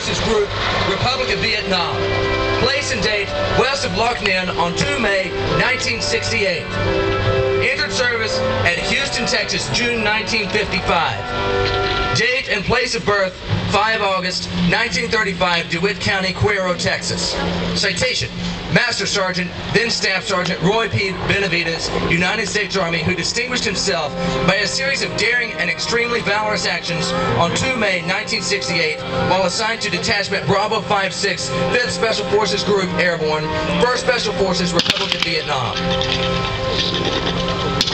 Forces Group, Republic of Vietnam. Place and date, west of Loc Ninh on 2 May 1968. Entered service at Houston, Texas, June 1955. Date and place of birth, 5 August 1935, DeWitt County, Cuero, Texas. Citation: Master Sergeant, then Staff Sergeant Roy P. Benavides, United States Army, who distinguished himself by a series of daring and extremely valorous actions on 2 May 1968 while assigned to Detachment Bravo 56, 5th Special Forces Group Airborne, 1st Special Forces, Republic of Vietnam.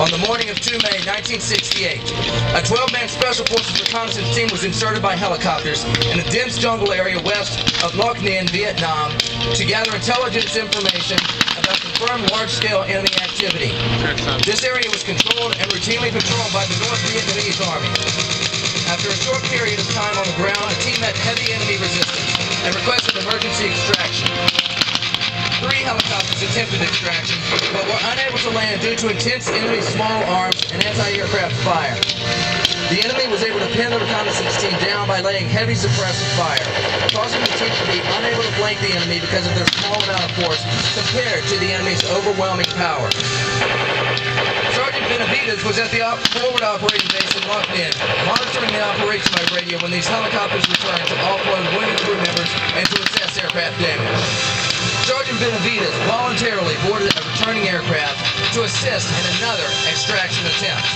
On the morning of 2 May 1968, a 12-man Special Forces reconnaissance team was inserted by helicopters in a dense jungle area west of Loc Ninh, Vietnam, to gather intelligence information about confirmed large-scale enemy activity. This area was controlled and routinely patrolled by the North Vietnamese Army. After a short period of time on the ground, the team met heavy enemy resistance and requested emergency extraction. 3 helicopters attempted extraction, but were unable to land due to intense enemy small arms and anti-aircraft fire. The enemy was able to pin the reconnaissance team down by laying heavy suppressive fire, causing the team to be unable to flank the enemy because of their small amount of force compared to the enemy's overwhelming power. Sergeant Benavides was at the forward operating base in Loc Ninh, monitoring the operation by radio when these helicopters returned to offload wounded crew members and to assess aircraft damage. Sergeant Benavides voluntarily boarded a returning aircraft to assist in another extraction attempt.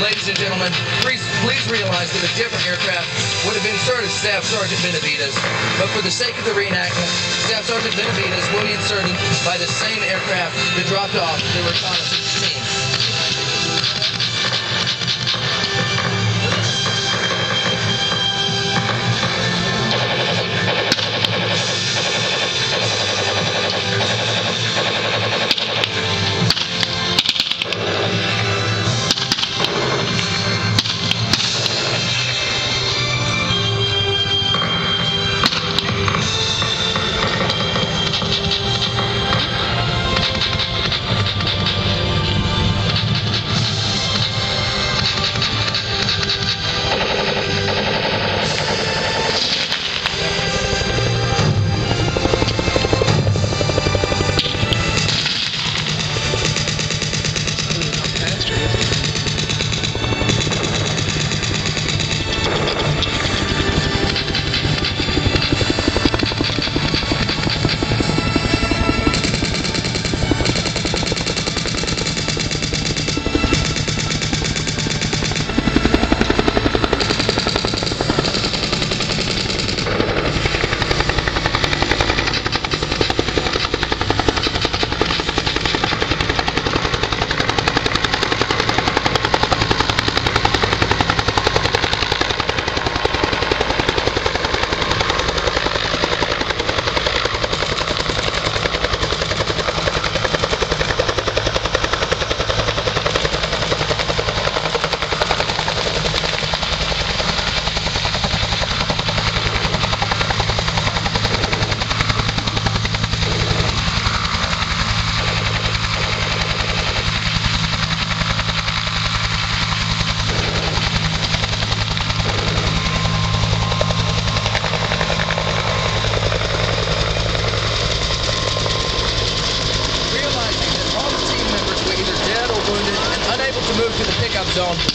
Ladies and gentlemen, please realize that a different aircraft would have inserted Staff Sergeant Benavides, but for the sake of the reenactment, Staff Sergeant Benavides will be inserted by the same aircraft that dropped off the reconnaissance team.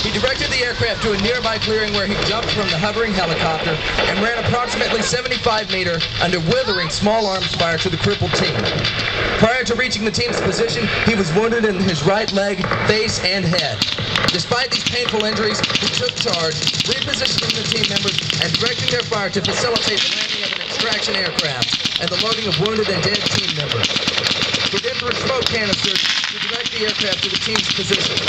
He directed the aircraft to a nearby clearing where he jumped from the hovering helicopter and ran approximately 75 meters under withering small arms fire to the crippled team. Prior to reaching the team's position, he was wounded in his right leg, face, and head. Despite these painful injuries, he took charge, repositioning the team members and directing their fire to facilitate the landing of an extraction aircraft and the loading of wounded and dead team members. With infrared smoke canisters to direct the aircraft to the team's position.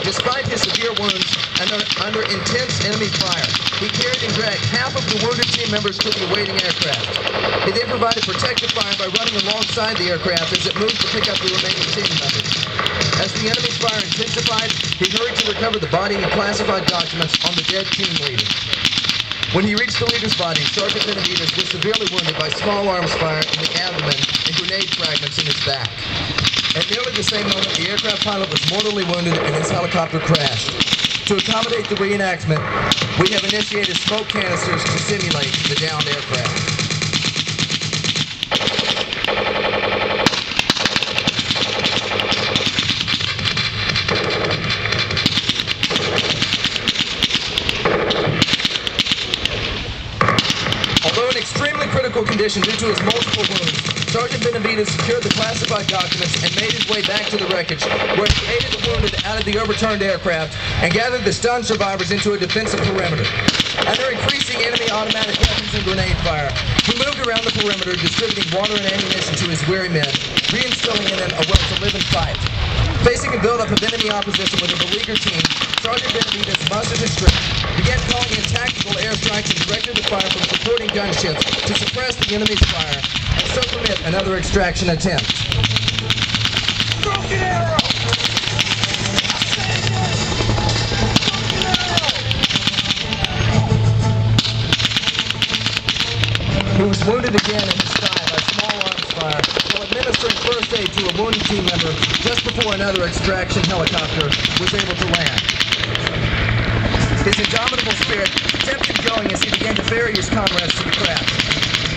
Despite his severe wounds and under intense enemy fire, he carried and dragged half of the wounded team members to the awaiting aircraft. He then provided protective fire by running alongside the aircraft as it moved to pick up the remaining team members. As the enemy's fire intensified, he hurried to recover the body and classified documents on the dead team leader. When he reached the leader's body, Sergeant Benavides was severely wounded by small arms fire in the abdomen and grenade fragments in his back. At nearly the same moment, the aircraft pilot was mortally wounded and his helicopter crashed. To accommodate the reenactment, we have initiated smoke canisters to simulate the downed aircraft. Although in extremely critical condition due to his multiple wounds, Sergeant Benavides secured the classified documents and made his way back to the wreckage, where he aided the wounded out of the overturned aircraft and gathered the stunned survivors into a defensive perimeter. Under increasing enemy automatic weapons and grenade fire, he moved around the perimeter, distributing water and ammunition to his weary men, reinstilling in them a will to live and fight. Facing a buildup of enemy opposition with a beleaguered team, Sergeant Benavides mustered his strength, began calling in tactical airstrikes and directed the fire from supporting gunships to suppress the enemy's fire and so permit another extraction attempt. Broken arrow! He was wounded again in his thigh by small arms fire while administering first aid to a wounded team member just before another extraction helicopter was able to land. His indomitable spirit kept him going as he began to ferry his comrades to the craft.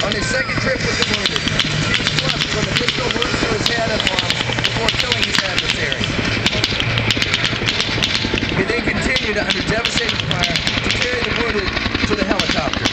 On his second trip with the wounded, he was left from additional wounds to his head and arms before killing his adversary. He then continued under devastating fire to carry the wounded to the helicopter.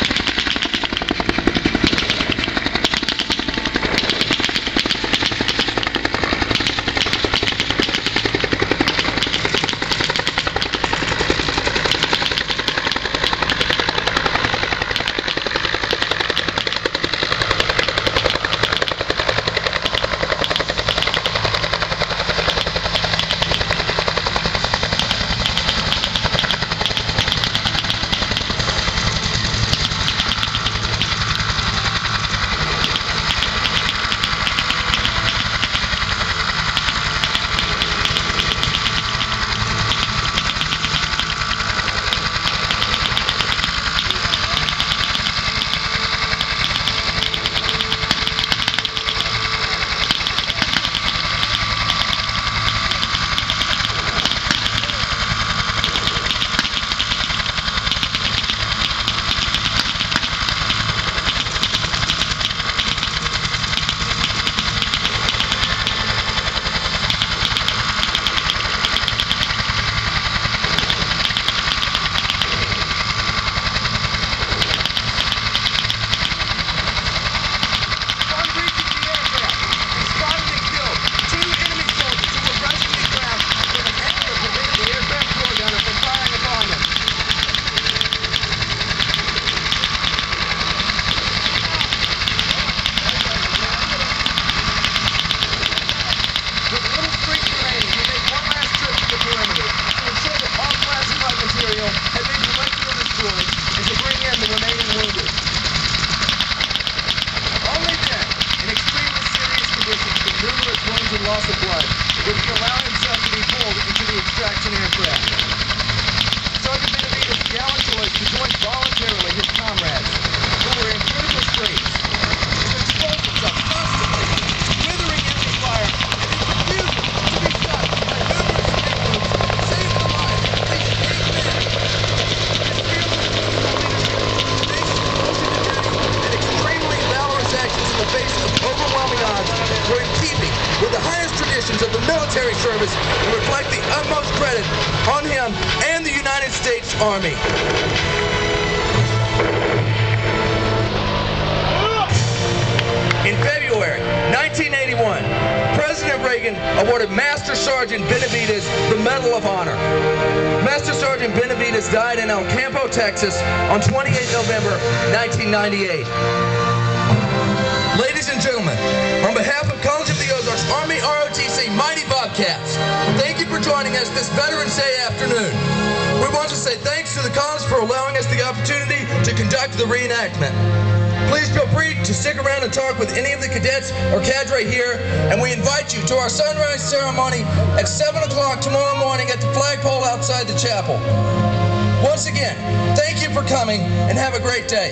Loss of blood, would he allow himself to be pulled into the extraction aircraft. Sergeant Benavides' gallant choice to join voluntarily his comrades, who were in critical straits, to expose himself constantly to withering enemy fire, and his refusal to be shot by numerous victims saved the lives of at least 8 men. His fearless political leadership, tenacious devotion to duty, and extremely valorous actions in the face of overwhelming odds were in keeping with the highest traditions of the military service and reflect the utmost credit on him and the United States Army. In February 1981, President Reagan awarded Master Sergeant Benavides the Medal of Honor. Master Sergeant Benavides died in El Campo, Texas on 28 November 1998. Ladies and gentlemen, on behalf of College of the Ozarks Army ROTC Mighty Bobcats, thank you for joining us this Veterans Day afternoon. We want to say thanks to the college for allowing us the opportunity to conduct the reenactment. Please feel free to stick around and talk with any of the cadets or cadre here, and we invite you to our sunrise ceremony at 7 o'clock tomorrow morning at the flagpole outside the chapel. Once again, thank you for coming and have a great day.